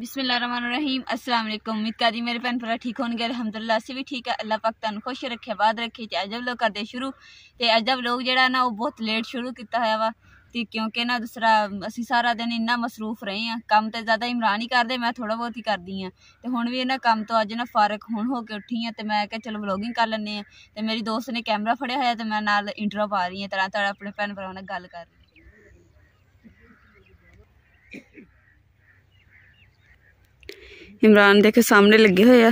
बिस्मिल्लाहिर्रहमानिर्रहीम अस्सलाम वालेकुम। उम्मीद करदी मेरे भैन भरा ठीक होंगे। अल्हम्दुलिल्लाह असी भी ठीक है। अल्लाह पाक तुहानू खुश रखे बाद रखे। ते अज लोग करते शुरू ते अज लोग जेड़ा ना वो बहुत लेट शुरू किया होया वा ते क्योंकि ना दूसरा असी सारा दिन इन्ना मसरूफ रहे हैं। काम तो ज़्यादा इमरान ही करते, मैं थोड़ा बहुत ही करदी हाँ। तो हुण भी इन्ना काम तो अज ना फारग हुण हो के उठी हाँ। तो मैं क्या चलो व्लॉगिंग कर लैंने हैं। तो मेरी दोस्त ने कैमरा फड़िया होया तो मैं नाल इंट्रो पा रही हूँ, तरह तरह अपने भैन भरावां नाल गल कर रही। इमरान देखो सामने लगे हुए आ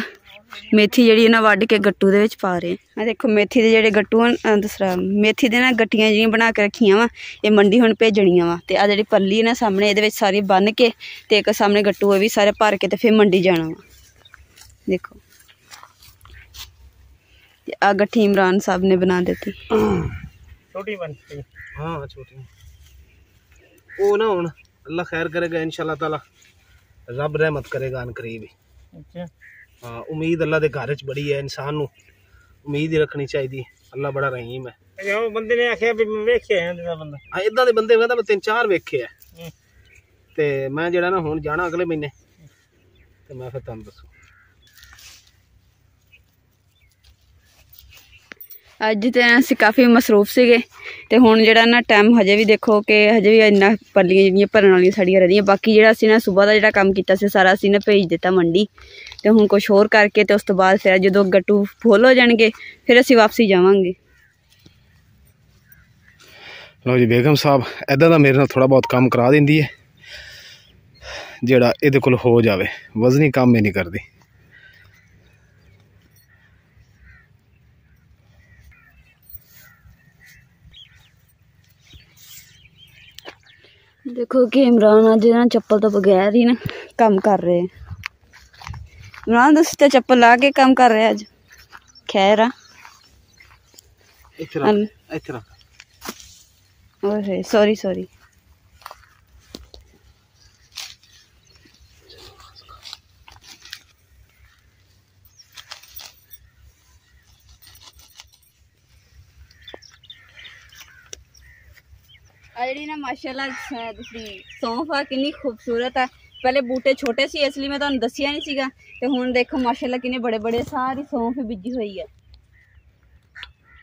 मेथी जी ना वढ़ के गट्टू दे विच पा रहे हैं। देखो मेथी के जोड़े गट्टू दूसरा मेथी दे ना गट्टियां जी बना के रखियां वा, ये मंडी हुण भेजनियां वा। ते आ जिहड़ी पल्ली ना सामने इहदे विच सारी बन के ते एक सामने गट्टू भी सारे भर के ते फिर मंडी जाना वा। देखो ते आ गट्ठी इमरान साहब ने बना देती। छोटी बनती, हाँ छोटी वो ना हुण अल्लाह खैर करेगा इंशाल्लाह ताला, रब रहमत करेगा अन करीब ही। अच्छा हाँ, उम्मीद अल्लाह दे घर च बड़ी है, इंसान नू उम्मीद ही रखनी चाहिए। अल्लाह बड़ा रहीम है। अच्छा वो बंदे ने आखिया भी वेखे हैं इदा बंदा, हां इदां दे बंदे मैं 3-4 वेखे है। ते मैं जेड़ा ना हुण जाना अगले महीने ते मैं फिर तुहानू दस्सू। अज तो अस काफ़ी मसरूफ से ते हुण जेड़ा ना टाइम हजे भी देखो कि हजे भी इन्ना पल्लियां जिहड़ियां भरन वालियां साड़ियां रहियां। बाकी जेड़ा असीं ना सुबह का जेड़ा काम कीता सी सारा असीं ने भेज दिता मंडी। ते हुण कुछ होर करके ते उस तो बाद फिर जदों गट्टू फुल हो जाणगे फिर असीं वापसी जावांगे। लो जी बेगम साहब इदां दा मेरे नाल थोड़ा बहुत काम करा दिंदी है जेड़ा इहदे कोल हो जावे, वजनी काम में नहीं करदी। देखो कि इमरान अज ना चप्पल तो बगैर ही ना काम कर रहे हैं। इमरान तुम तो चप्पल ला के काम कर रहे हैं अज? खैर आ सॉरी सॉरी। जी ना माशाल्लाह दूसरी सौंफ आ कितनी खूबसूरत है। पहले बूटे छोटे सी इसलिए मैं तुहानू दसिया नहीं सीगा। ते हुण देखो माशाल्लाह कितने बड़े बड़े सारी सौंफ बिजी हुई है।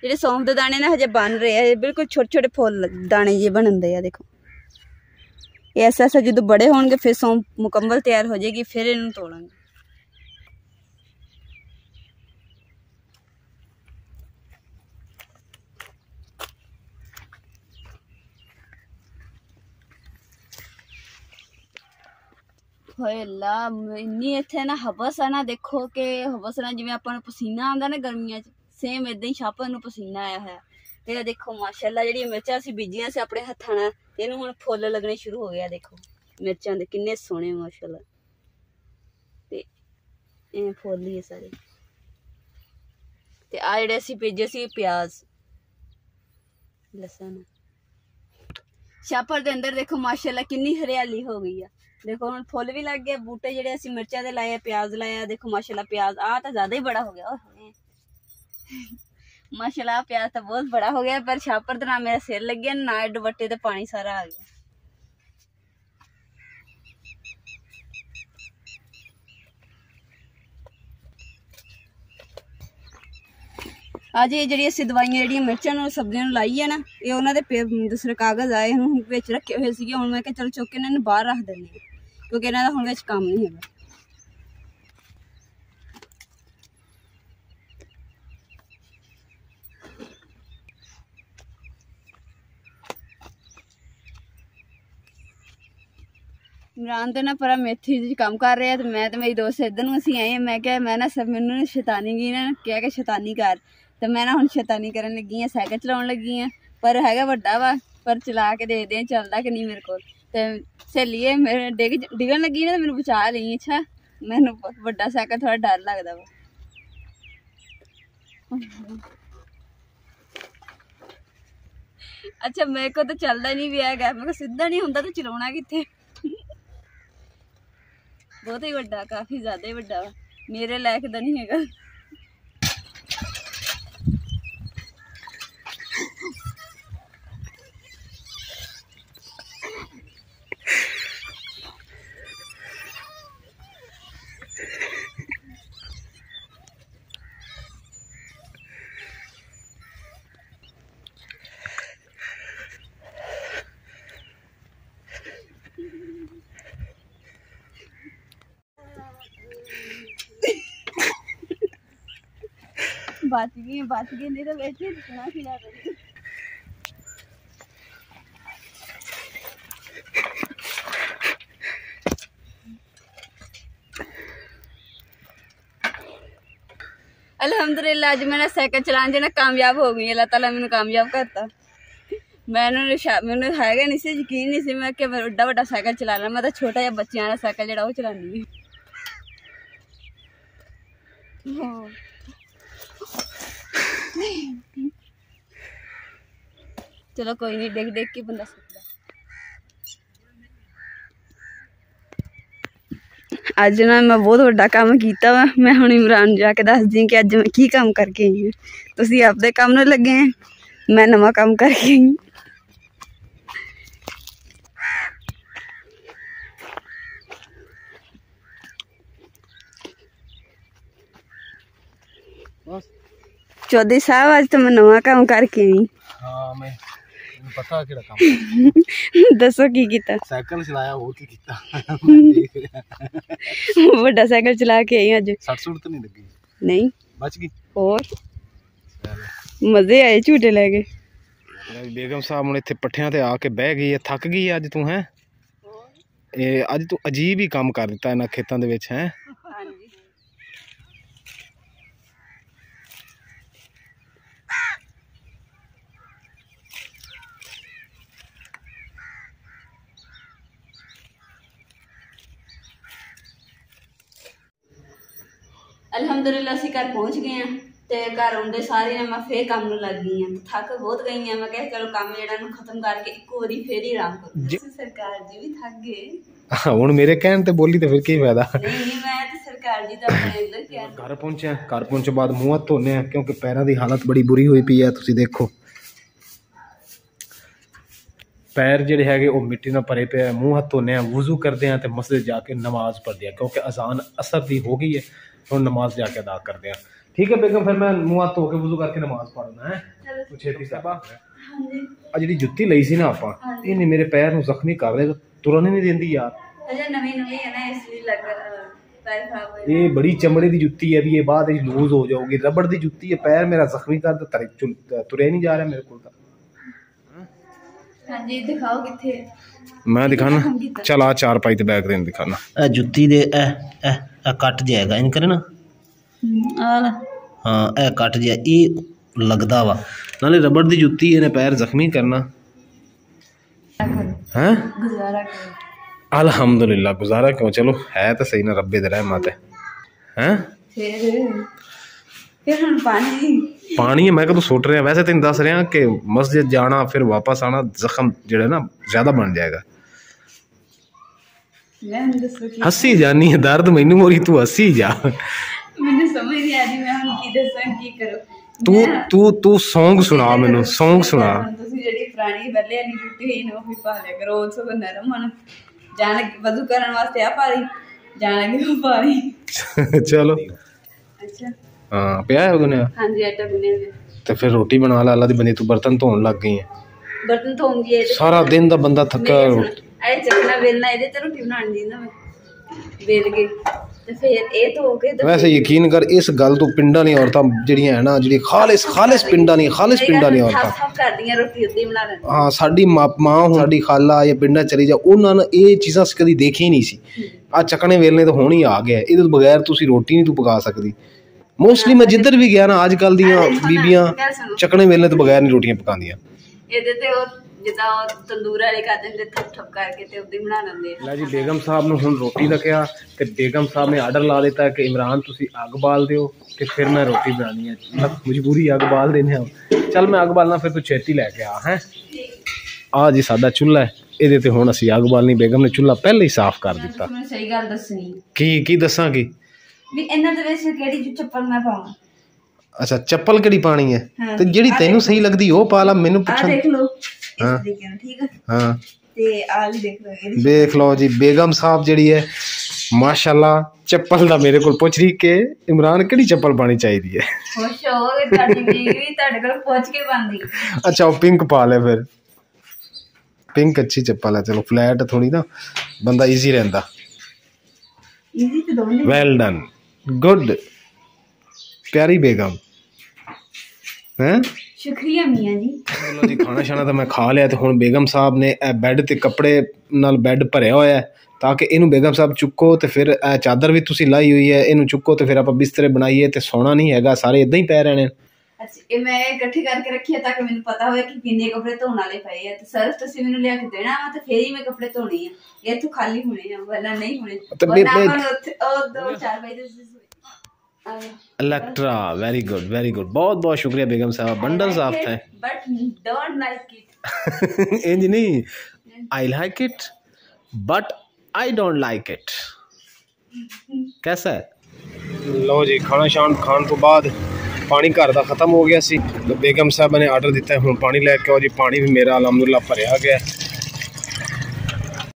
जेडे सौंफ के दाने ना हजे बन रहे हैं, बिल्कुल छोटे छोटे फुल दाने ये बनन दे। देखो ये ऐसा ऐसा जो बड़े होंगे फिर सौंफ मुकम्मल तैयार हो जाएगी, फिर इन्हू तोड़ांगे। होए अल्लाह इन्नी इत्थे ना हवस है ना, देखो कि हवस ना जिवें आपां नूं पसीना आंदा ना गर्मियां च, सेम इदां ही छापा नूं पसीना आया है। ते देखो माशाल्लाह जेहड़ी मिर्चां असीं बीजियां सी अपने हत्थां नाल इहनूं हुण फुੱਲ लगने शुरू हो गया। देखो मिर्चां दे किन्ने सोहणे माशाल्लाह, ते इवें फुੱਲ ही है सारे। ते आ जेहड़े असीं बीजे सी प्याज लसन छापर दे अंदर देखो माशाल्लाह किन्नी हरियाली हो गई है। देखो हम फुल भी लग गए, बूटे जेडे असीं मिर्चा दे लाए, प्याज लाया। देखो माशाल्लाह प्याज आ तो ज्यादा ही बड़ा हो गया। माशाल्लाह प्याज तो बहुत बड़ा हो गया, पर छापर तो ना मेरा सिर लग गया ना दुपट्टे ते पानी सारा आ गया। आज ये जी असं दवाइयां जी मिर्चां सब्जियों लाई है ना, ये उन्होंने दूसरे कागज आए बिच रखे हुए थे। हुण मैं चलो चुक के इन्होंने बाहर रख देने क्योंकि इन्हों का हुण विच काम नहीं है। इमरान तो ना पर मेथी काम कर रहे हैं, तो मैं तो मेरी दोस्त इधर नूं असीं आए। मैं क्या मैं ना सब मैनू शैतानी की ना क्या कि शैतानी कर, तो मैं ना हुण शैतानी करन लगी हाँ, साइकिल चलाउण लगी हाँ। पर हैगा वड्डा वा, पर चला के देखते हैं चलदा कि नहीं मेरे को। तो सहेली मेरे डिगन लगी ना तो मैनू बचा ली। अच्छा मैनू वड्डा साइकिल थोड़ा डर लगदा वा। अच्छा मेरे को तो चलदा नहीं भी है, मेरे को सीधा नहीं हुंदा तो चलाउणा कित्थे। बहुत ही वड्डा, काफी ज्यादा ही वड्डा वा, मेरे लायक दा नहीं हैगा। बच गई नहीं तो वैसे ही दिखना खिला रही। अल्हम्दुलिल्लाह अज मैं साइकिल चलाने च ना कामयाब हो गई। अल्लाह ताला मैंने कामयाब करता। मैंने है नहीं सी यकीन नहीं सी मैं कि एड्डा वड्डा साइकिल चला ला। मैं तो छोटा जिहा बच्चों वाला साइकिल जेह्ड़ा ओह् चलानी। चलो कोई नहीं, देख देख के बंदा सीखदा। अज ना मैं बहुत वड्डा काम किया वा। मैं हुण इमरान जाके दस दी कि अज मैं की काम करके आई हूँ। तुसीं आपदे काम नाल लगे हैं, मैं नवां काम करके आई हूँ। चौधरी साहब आज तो मैं नवा काम करके आई। हाँ मैं पता केड़ा काम दसो की कीता? साइकिल चलाया हो की कीता। बड़ा साइकिल चला के आई अज। सट सुट तो नहीं लगी? नहीं बच गई। और मजे आए झूटे लगे। बेगम साहब हुण इत्थे पट्ठियां ते आके बह गई है, थक गई है अज तू है। अज तू अजीब ही काम कर दिता इन्हां खेतां दे विच है। अल्हम्दुलिल्लाह असीं घर पहुँच गए हैं ते घर आउंदे सारे मैं फिर काम नूं लग गई हैं। थक बहुत गई हैं। मैं कहा चलो काम जेहड़ा नूं खत्म करके इक्को वारी फिर ही आराम करूं। सरकार जी भी थक गए। हुण मेरे कहण ते बोली ते फिर की फायदा? नहीं मैं ते सरकार जी दा अपने इधर क्या। घर पहुंचे घर पहुंचने बाद मुँह हत्थ धोने हैं क्योंकि पैरों की हालत बड़ी बुरी हुई पई है। तुसीं देखो पैर जिहड़े हैगे वो मिट्टी नाल भरे पे। मुँह हत्थ धोने हैं, वुजू करते हैं तो मस्जिद जाके नमाज पढ़ते हैं क्योंकि अजान असर दी हो गई है। हुण नमाज जाके अदा करते हैं। ठीक है बेगम, फिर मैं मुँह हत्थ धो के वुजू करके नमाज पढ़ना है। तू छेती कर। आ जिहड़ी जुत्ती लई सी ना आपां, इहने मेरे पैर नूं जख्मी कर लिया, तुरन ही नहीं देंदी यार। अजे नवी नवी है ना इसलिए लग पैर खराब हो। ये बड़ी चमड़े की जुत्ती है, भी ये बाद लूज हो जाओगी। रबड़ की जुत्ती है, पैर मेरा जख्मी कर तुरे नहीं जा रहा मेरे को। हां जी दिखाओ किथे? मैं दिखाना। चल आ चार पाई ते बैग देन दिखाना। ए जुत्ती दे ए कट जाएगा इन करे ना। हाँ ए कट जाए, ये लगदा वा नाले रबड़ दी जुत्ती है, पैर जख्मी करना है। गुजारा करो। अल्हम्दुलिल्लाह गुजारा क्यों, चलो है तो सही ना, रब्बे दे रहमत है। फिर हम पानी है मैं कदों सुट रहा। वैसे तेन दस रहा कि मस्जिद जाना फिर वापस आना जख्म जो ना ज्यादा बन जाएगा। हसी जानी है, दर्द मैनू हो रही, तू हसी जा। मैंने समझ नहीं आ रही मैं हुन की दसां की करूं। तू सॉन्ग सुना मैनू, सॉन्ग सुना। तुसी जेडी पुरानी बल्ले वाली जुत्ती है ना वो पा लिया करो। सो नरम मन जाने वजू करन वास्ते आ पारी जाने की वो पारी। चलो अच्छा हाँ पिया है गुने। हां जी आटा गुने ते फिर रोटी बना ला। अल्लाह दी बंदी तू बर्तन धोन लग गई है। बर्तन धोंगी सारा दिन दा बंदा थका। अरे चकना बेलना ਇਹਦੇ ਤੇ ਰੋਟੀ ਬਣਾਉਣ ਦੀ ਨਾ बेल के ਤੇ ਫਿਰ ਇਹ ਧੋ ਕੇ। वैसे यकीन कर इस गल तो पिंडां दी औरतां ਜਿਹੜੀਆਂ है ना, ਜਿਹੜੀ खालिस पिंडां दी औरतां ਸਭ ਕਰਦੀਆਂ ਰੋਟੀ ਉੱਦੀ ਬਣਾ ਲੈਂਦੀਆਂ। हाँ साडी मां हो, साडी खाला या पिंडां चली जा, उन्हां ने ये चीज़ां कदी देखी ही नहीं सी। आ चकने वेलने तो हुण ही आ गया, ਇਹਦੇ बगैर तुसीं रोटी नहीं तू पका सकदी। मोस्टली मैं जिधर भी गया ना अजकल दियां बीबियां चकने वेलने तो बगैर नहीं रोटियां पकांदियां। ਇਹਦੇ ਤੇ ਉਹ ਜਿੱਦਾਂ ਤੰਦੂਰ ਵਾਲੇ ਕਰ ਦਿੰਦੇ ਠੱਪ ਠੱਪ ਕਰਕੇ ਤੇ ਉੱਦੀ ਬਣਾ ਲੈਂਦੇ ਆ। ਲੈ ਜੀ बेगम साहब ਨੂੰ ਹੁਣ ਰੋਟੀ ਦਾ ਕਿਹਾ ਤੇ बेगम साहब ने आर्डर ला ਦਿੱਤਾ ਕਿ इमरान ਤੁਸੀਂ ਅੱਗ ਬਾਲ ਦਿਓ ਤੇ ਫਿਰ ਮੈਂ ਰੋਟੀ ਬਣਾਉਣੀ ਹੈ। मतलब मजबूरी ਅੱਗ ਬਾਲ ਦੇਣੇ ਆ। ਚੱਲ ਮੈਂ ਅੱਗ ਬਾਲਣਾ, ਫਿਰ ਤੂੰ ਛੇਤੀ ਲੈ ਕੇ ਆ ਹੈ। ਆ ਜੀ ਸਾਡਾ ਚੁੱਲ੍ਹਾ ਹੈ, ਇਹਦੇ ਤੇ ਹੁਣ ਅਸੀਂ ਅੱਗ ਬਾਲਣੀ। बेगम ਨੇ ਚੁੱਲ੍ਹਾ ਪਹਿਲਾਂ ਹੀ ਸਾਫ਼ ਕਰ ਦਿੱਤਾ। ਮੈਨੂੰ ਸਹੀ ਗੱਲ ਦੱਸਣੀ। ਕੀ ਦੱਸਾਂ ਕੀ ਵੀ ਇਹਨਾਂ ਦੇ ਵਿੱਚ ਕਿਹੜੀ ਚੱਪਲ ਮੈਂ ਪਾਵਾਂ? अच्छा चप्पल केड़ी पानी है ते जेड़ी तेनू सही लगदी ओ पा ला। मेनू पुछन देख लो इस तरीके नाल, ठीक है। हां ते आ भी देख लो जी। बेगम साहब जेड़ी है माशाल्लाह चप्पल दा मेरे कोल पुछ रही के इमरान केड़ी चप्पल पानी चाहिदी है। खुश हो गए ताडी बीवी भी ताडे कोल पूछ के पांदी। अच्छा वो पिंक पा ले फिर। पिंक अच्छी चप्पल है। चलो फ्लैट थोड़ी ना बंदा इजी रहंदा। इजी तो दोनों। वेल डन, गुड प्यारी बेगम। हैं? शुक्रिया मियाँ जी। चलो जी खाना शाना तो मैं खा लिया तो हुण बेगम साहब ने बैड ते कपड़े नाल बैड भरिया होया है ताकि इनू बेगम साहब चुको तो फिर चादर भी तुसी लाई हुई है इनू चुको तो फिर आप बिस्तरे बनाइए तो सोना नहीं हैगा सारे इदां ही पै रहने। अच्छा मैं इकट्ठी करके रखी है ताकि मैंने पता होए कि किन्ने कपड़े धोने वाले पए है तो सर्फ तुसी मैनू लिया के देना वा तो फिर ही मैं कपड़े धोने हैं ये तो खाली होने हैं वरना नहीं होने वरना अपन दो चार बजे इलेक्ट्रा वेरी गुड बहुत बहुत शुक्रिया बेगम साहब बंडल साफ थे बट डोंट लाइक इट इंज नहीं I like it but I don't like it कैसा है। लो जी खाना शान खान तो बाद पानी घर का खत्म हो गया सी तो बेगम साहब ने आर्डर दिता है हुण पानी लैके आओ जी पानी भी मेरा अलहमदुलिल्लाह भरिया गया